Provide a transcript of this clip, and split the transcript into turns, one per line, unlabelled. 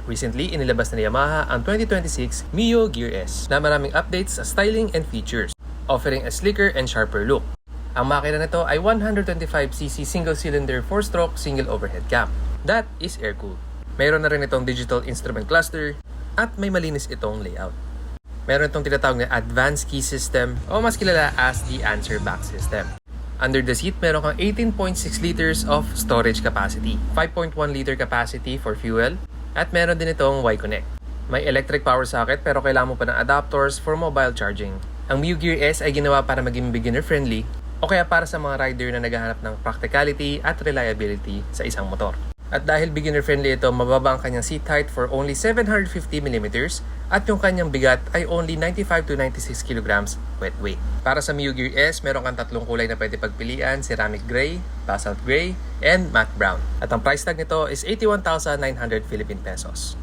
Recently, inilabas na ni Yamaha ang 2026 Mio Gear S na maraming updates sa styling and features, offering a slicker and sharper look. Ang makina nito ay 125cc single-cylinder 4-stroke single overhead cam. That is air-cooled. Mayroon na rin itong digital instrument cluster at may malinis itong layout. Meron itong tinatawag na advanced key system o mas kilala as the answer back system. Under the seat, meron kang 18.6 liters of storage capacity, 5.1 liter capacity for fuel, at meron din itong Y-Connect. May electric power socket pero kailangan mo pa ng adapters for mobile charging. Ang Mio Gear S ay ginawa para maging beginner-friendly o kaya para sa mga rider na naghahanap ng practicality at reliability sa isang motor. At dahil beginner-friendly ito, mababa ang kanyang seat height for only 750mm at yung kanyang bigat ay only 95 to 96 kg wet weight. Para sa Mio Gear S, meron kang tatlong kulay na pwede pagpilian, ceramic gray, basalt gray, and matte brown. At ang price tag nito is 81,900 Philippine pesos.